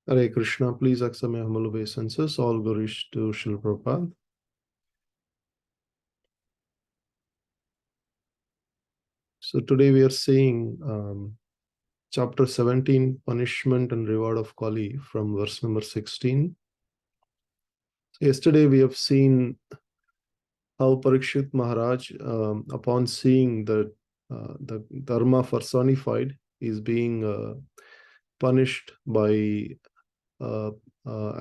Hare Krishna, please accept my humble obeisances. All glories to Srila Prabhupada. So today we are seeing chapter 17, Punishment and Reward of Kali, from verse number 16. Yesterday we have seen how Parikshit Maharaj, upon seeing the Dharma personified, is being punished by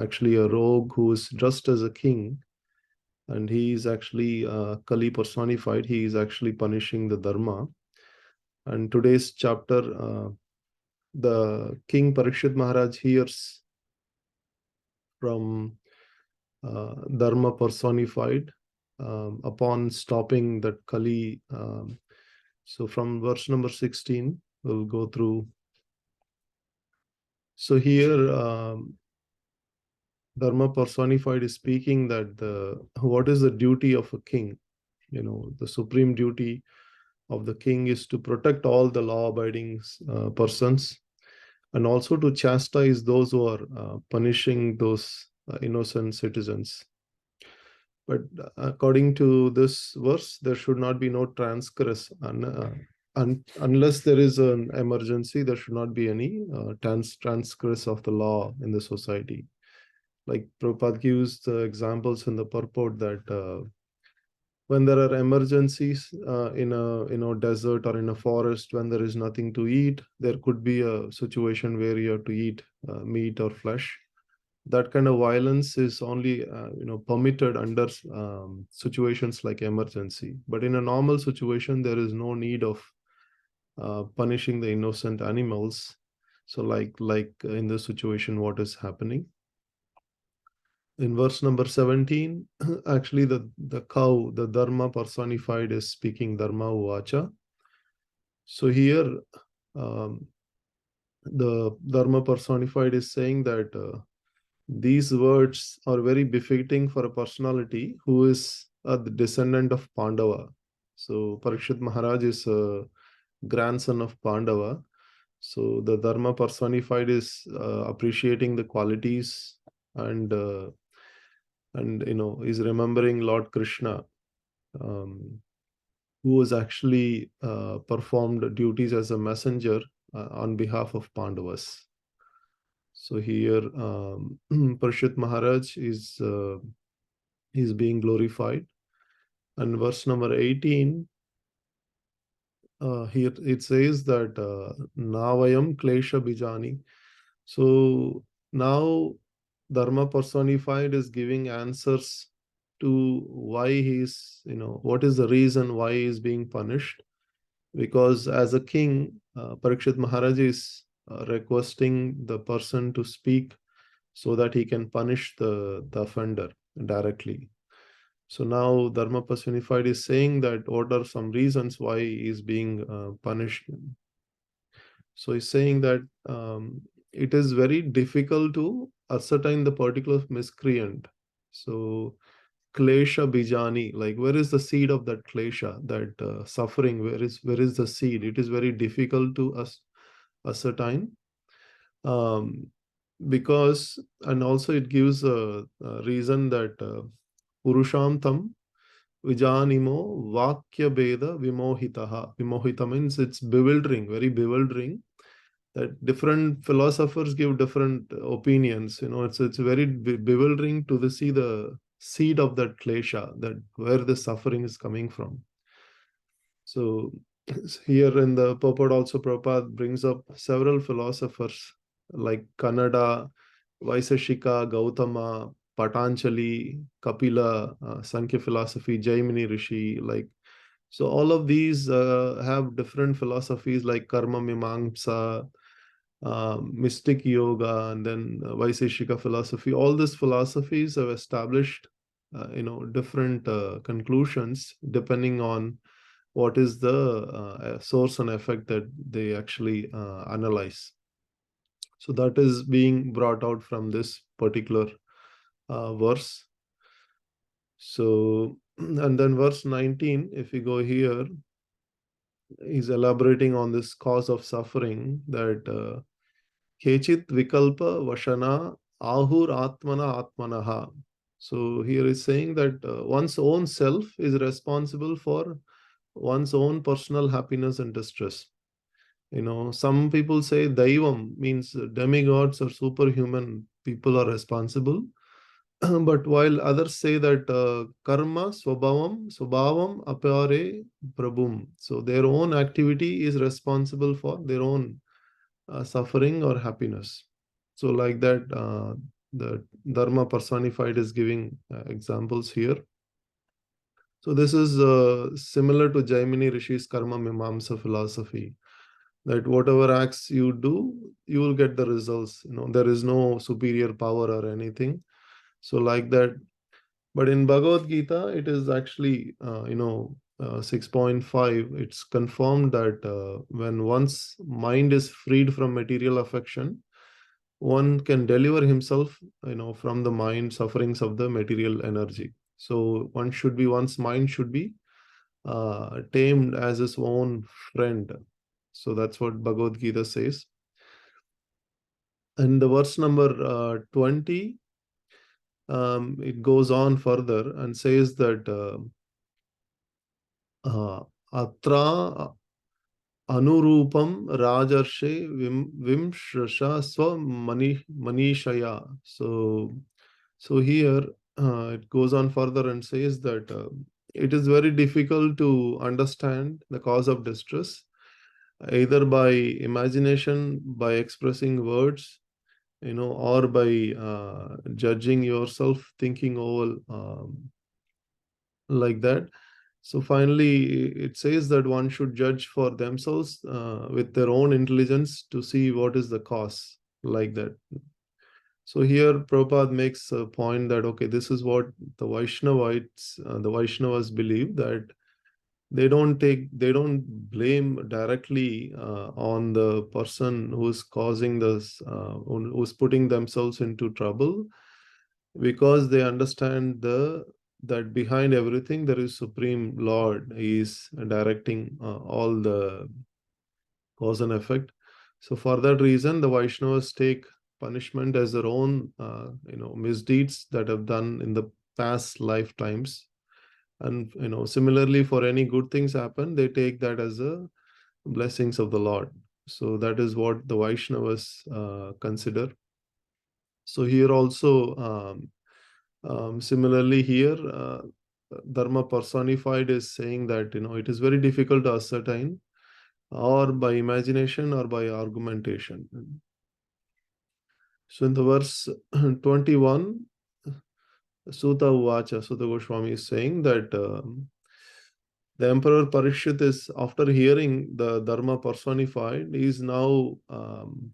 actually a rogue who is dressed as a king. And he is actually Kali personified. He is actually punishing the Dharma. And today's chapter, the King Parikshit Maharaj hears from Dharma personified upon stopping that Kali. So from verse number 16, we'll go through. So here, Dharma personified is speaking that what is the duty of a king? The supreme duty of the king is to protect all the law-abiding persons, and also to chastise those who are punishing those innocent citizens. But according to this verse, there should not be no transgress. Unless there is an emergency, there should not be any transgress of the law in the society. Like Prabhupada gives the examples in the purport that when there are emergencies in a desert or in a forest, when there is nothing to eat, there could be a situation where you have to eat meat or flesh. That kind of violence is only permitted under situations like emergency. But in a normal situation, there is no need of punishing the innocent animals. So like in this situation, what is happening? In verse number 17, actually the cow, the Dharma personified, is speaking Dharma Uvacha. So here, the Dharma personified is saying that these words are very befitting for a personality who is a descendant of Pandava. So Parikshit Maharaj is a grandson of Pandava. So the Dharma personified is appreciating the qualities and is remembering Lord Krishna, who was actually performed duties as a messenger on behalf of Pandavas. So here, Parikshit Maharaj is being glorified. And verse number 18, here it says that Navayam Klesha Bijani. So now Dharma personified is giving answers to why he's, what is the reason why he is being punished. Because as a king, Parikshit Maharaj is requesting the person to speak so that he can punish the offender directly. So now Dharma personified is saying that what are some reasons why he is being punished. So he's saying that it is very difficult to ascertain the particular miscreant. So klesha bijani, like where is the seed of that klesha, that suffering? Where is the seed? It is very difficult to ascertain, because, and also it gives a reason that purusham tam vijanimo vakya beda vimohitaha. Vimohita means it's bewildering, very bewildering, that different philosophers give different opinions. It's very bewildering to see the seed of that klesha, that where the suffering is coming from. So here in the purport also, Prabhupada brings up several philosophers like Kannada, Vaiseshika, Gautama, Patanjali, Kapila, Sankhya philosophy, Jaimini Rishi, so all of these have different philosophies like Karma Mimamsa, mystic yoga, and then Vaiseshika philosophy. All these philosophies have established, different conclusions depending on what is the source and effect that they actually analyze. So that is being brought out from this particular verse. So, and then verse 19, if we go here, he's elaborating on this cause of suffering, that Kechit Vikalpa Vashana Ahur Atmana Atmanaha. So here is saying that one's own self is responsible for one's own personal happiness and distress. Some people say Daivam means demigods or superhuman people are responsible. But while others say that karma swabhavam apare prabhum, so their own activity is responsible for their own suffering or happiness. So like that, the Dharma personified is giving examples here. So this is similar to Jaimini Rishi's Karma Mimamsa philosophy, that whatever acts you do, you will get the results. There is no superior power or anything. So like that. But in Bhagavad Gita, it is actually, 6.5, it's confirmed that when one's mind is freed from material affection, one can deliver himself, from the mind sufferings of the material energy. So one's mind should be tamed as his own friend. So that's what Bhagavad Gita says. And the verse number 20, it goes on further and says that atra anurupam rajarshe vimshasha swa manishaya. So here it goes on further and says that it is very difficult to understand the cause of distress, either by imagination, by expressing words, or by judging yourself, thinking over like that. So finally, it says that one should judge for themselves with their own intelligence to see what is the cause, like that. So here Prabhupada makes a point that, okay, this is what the Vaishnavas believe, that they don't blame directly on the person who's causing this, who's putting themselves into trouble, because they understand that behind everything there is Supreme Lord. He is directing all the cause and effect. So for that reason, the Vaishnavas take punishment as their own, misdeeds that have done in the past lifetimes. And similarly, for any good things happen, they take that as a blessings of the Lord. So that is what the Vaishnavas consider. So here also, similarly here, Dharma personified is saying that it is very difficult to ascertain, or by imagination or by argumentation. So in the verse 21, Sutta Uvacha, Sutta Goswami is saying that the Emperor Parikshit is, after hearing the Dharma personified, is now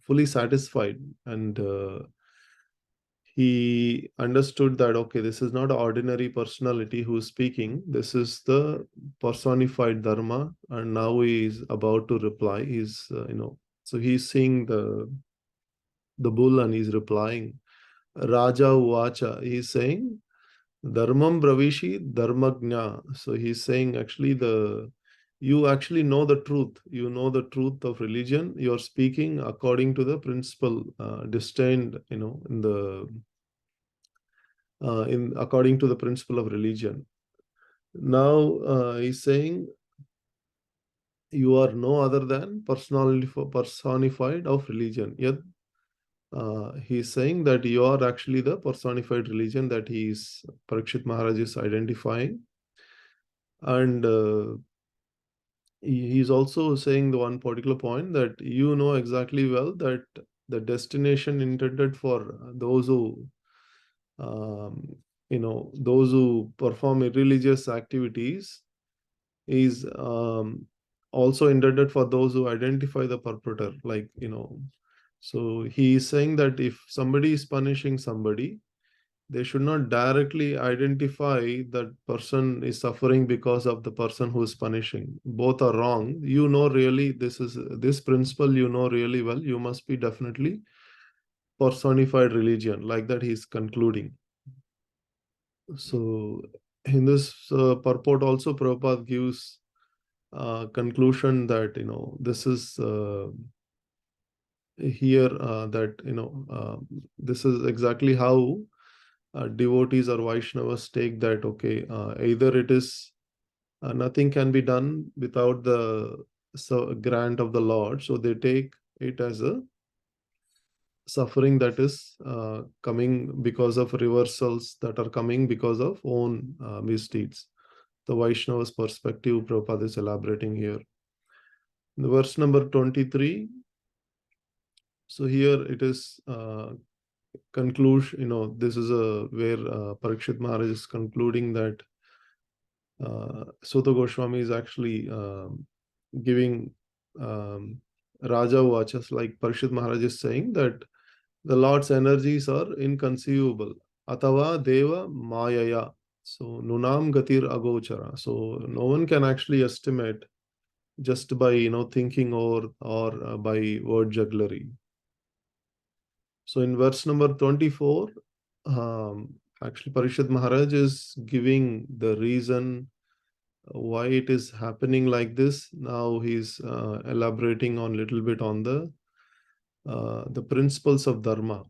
fully satisfied, and he understood that, okay, this is not an ordinary personality who is speaking. This is the personified Dharma, and now he is about to reply. So he's seeing the bull and he's replying. Raja Uvacha, he's saying, Dharmam Bravishi Dharmagnya. So he's saying, actually, you actually know the truth. You know the truth of religion. You're speaking according to the principle disdained, according to the principle of religion. Now he's saying you are no other than personified of religion. Yet he's saying that you are actually the personified religion that Parikshit Maharaj is identifying. And he's also saying the one particular point that you know exactly well that the destination intended for those who those who perform irreligious activities is also intended for those who identify the perpetrator. So he is saying that if somebody is punishing somebody, they should not directly identify that person is suffering because of the person who is punishing. Both are wrong. Really, this principle really well. You must be definitely personified religion. Like that, he's concluding. So in this purport also, Prabhupada gives conclusion that this is here that this is exactly how devotees or Vaishnavas take that. Okay, either it is nothing can be done without the grant of the Lord, so they take it as a suffering that is coming because of reversals that are coming because of own misdeeds. The Vaishnava's perspective, Prabhupada is elaborating here. The verse number 23. So here it is conclusion. This is where Parikshit Maharaj is concluding that Sutta Goswami is actually giving Raja Vachas, like Parikshit Maharaj is saying that the Lord's energies are inconceivable. Atava Deva Mayaya. So Nunam Gatir Agochara. So no one can actually estimate just by thinking or by word jugglery. So in verse number 24, actually Parishad Maharaj is giving the reason why it is happening like this. Now he's elaborating on little bit on the principles of dharma.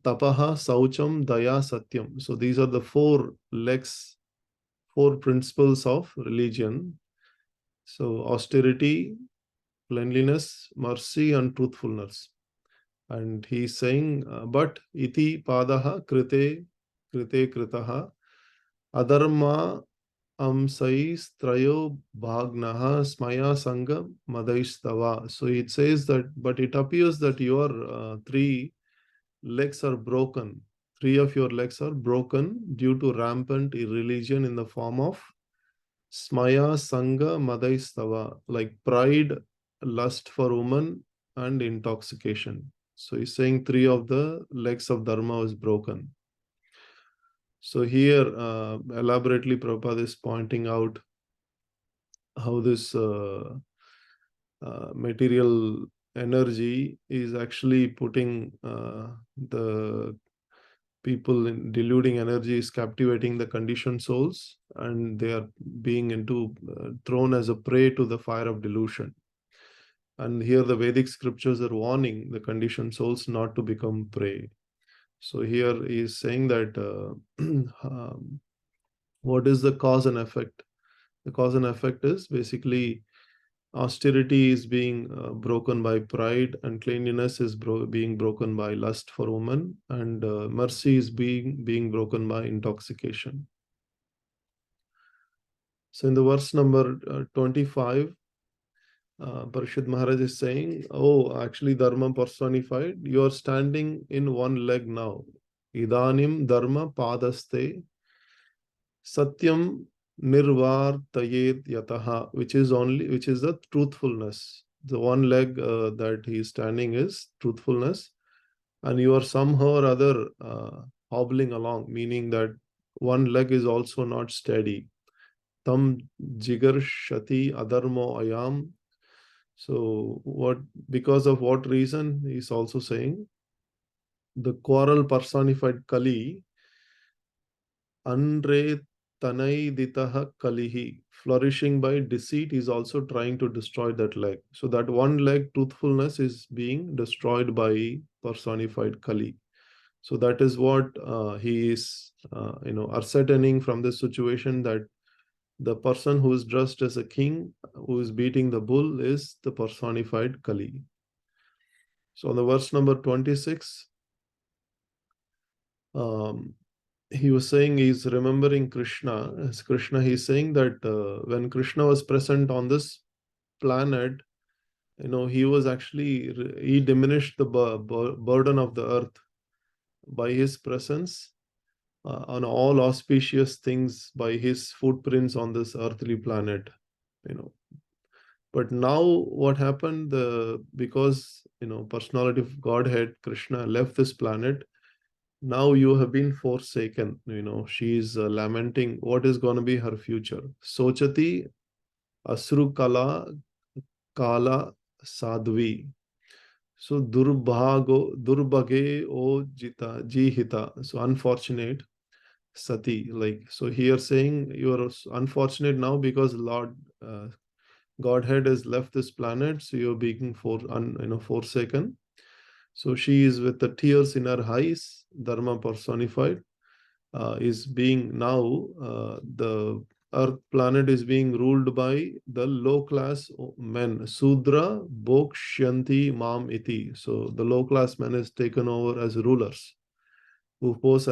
Tapaha, Saucham, Daya, Satyam. So these are the four legs, four principles of religion. So austerity, cleanliness, mercy, and truthfulness. And he's saying, but iti padaha krite kritaha adharma amsais trayo bhagnaha smaya sangha madaistava. So it says that, but it appears that your three legs are broken. Three of your legs are broken due to rampant irreligion in the form of smaya sangha madaistava, like pride, lust for woman, and intoxication. So he's saying three of the legs of dharma is broken. So here, elaborately, Prabhupada is pointing out how this material energy is actually putting the people in deluding energy, is captivating the conditioned souls, and they are being thrown as a prey to the fire of delusion. And here the Vedic scriptures are warning the conditioned souls not to become prey. So here he is saying that what is the cause and effect? The cause and effect is basically austerity is being broken by pride, and cleanliness is being broken by lust for women, and mercy is being broken by intoxication. So in the verse number 25, Parishad Maharaj is saying, oh, actually Dharma personified, you are standing in one leg now. Idanim Dharma Padaste Satyam Nirvartayet Yataha, which is the truthfulness. The one leg that he is standing is truthfulness, and you are somehow or other hobbling along, meaning that one leg is also not steady. Tam jigar shati adharmo ayam. So because of what reason? He's also saying the quarrel personified Kali, Andre Tanaiditaha Kalihi, flourishing by deceit, is also trying to destroy that leg. So that one leg, truthfulness, is being destroyed by personified Kali. So that is what he is, ascertaining from this situation, that the person who is dressed as a king, who is beating the bull, is the personified Kali. So on the verse number 26, he was saying he's remembering Krishna. As Krishna, he's saying that when Krishna was present on this planet, he was actually, he diminished the burden of the earth by his presence on all auspicious things, by his footprints on this earthly planet. But now what happened? Because personality of Godhead, Krishna, left this planet. Now you have been forsaken. She's lamenting what is going to be her future. Sochati asru kala sadhvi. So durbhage o jihita. So unfortunate sati. So here saying you are unfortunate now because Lord Godhead has left this planet, so you're being forsaken. So she is with the tears in her eyes, Dharma personified, is being now, the Earth planet is being ruled by the low class men, Sudra Bhokshanti Mam Iti. So the low class men is taken over as rulers, who pose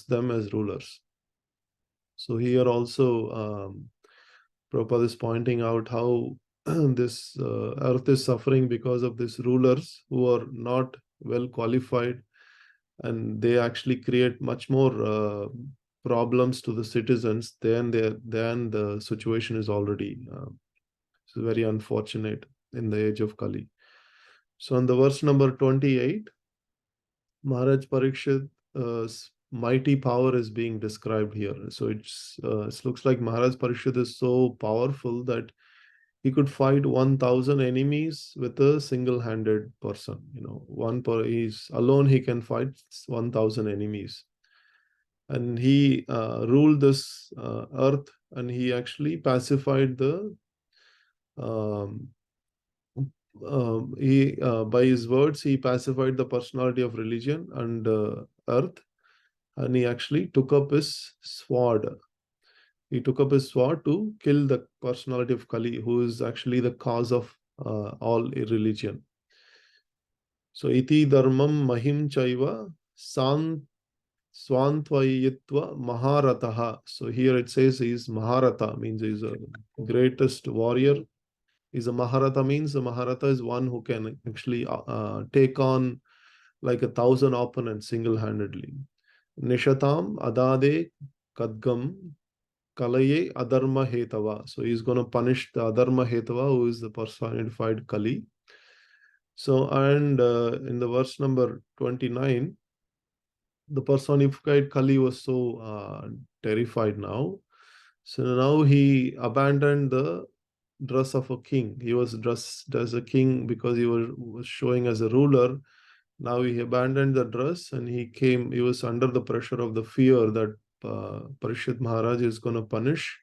them as rulers. So here also, Prabhupada is pointing out how this earth is suffering because of these rulers who are not well qualified, and they actually create much more problems to the citizens than the situation is already. It's very unfortunate in the age of Kali. So in the verse number 28, Maharaj Parikshit mighty power is being described here. So it looks like Maharaj Parikshit is so powerful that he could fight 1,000 enemies with a single-handed person. He's alone, he can fight 1,000 enemies. And he ruled this earth, and he actually pacified the um, by his words, he pacified the personality of religion and earth, and he actually took up his sword. He took up his sword to kill the personality of Kali, who is actually the cause of all religion. So, iti dharmam mahim chaiva swantvayitva maharataha. So here it says he is Maharata, means he is a greatest warrior. Is a Maharata, means a Maharata is one who can actually take on like 1,000 opponents single-handedly. Nishatam adade kadgam kalaye adharma hetava. So he's going to punish the adharma hetava, who is the personified Kali. So, and in the verse number 29, the personified Kali was so terrified now. So now he abandoned the dress of a king. He was dressed as a king because he was showing as a ruler. Now he abandoned the dress, and he was under the pressure of the fear that Parishit Maharaj is going to punish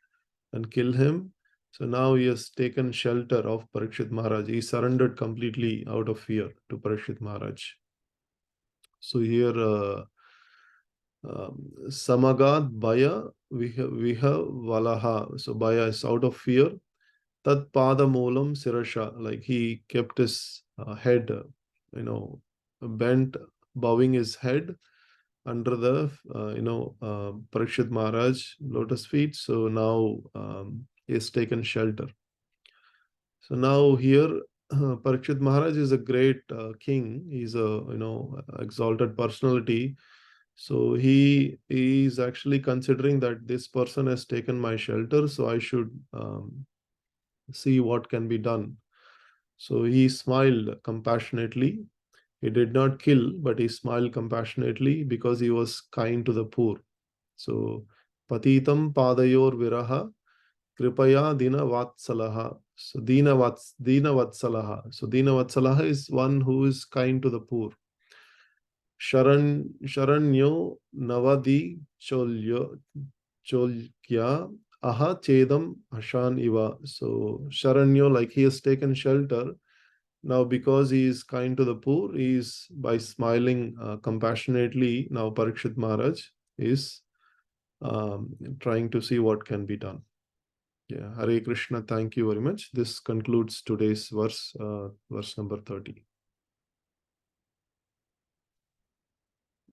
and kill him. So now he has taken shelter of Parikshit Maharaj. He surrendered completely out of fear to Parikshit Maharaj. So here, Samagad Baya Viha Valaha. So Baya is out of fear. Tat Pada Moolam Sirasha. Like he kept his head, bent, bowing his head under the, Parikshit Maharaj lotus feet. So now he has taken shelter. So now here, Parikshit Maharaj is a great king. He's a exalted personality. So he is actually considering that this person has taken my shelter, so I should see what can be done. So he smiled compassionately. He did not kill, but he smiled compassionately because he was kind to the poor. So patitam padayor viraha kripaya dina vatsalaha. So dina vatsalaha. So dina vatsalaha is one who is kind to the poor. Sharanyo navadi cholkya aha chedam hashan iva. So Sharanyo, like he has taken shelter. Now, because he is kind to the poor, he is, by smiling compassionately, now Parikshit Maharaj is trying to see what can be done. Yeah, Hare Krishna, thank you very much. This concludes today's verse number 30.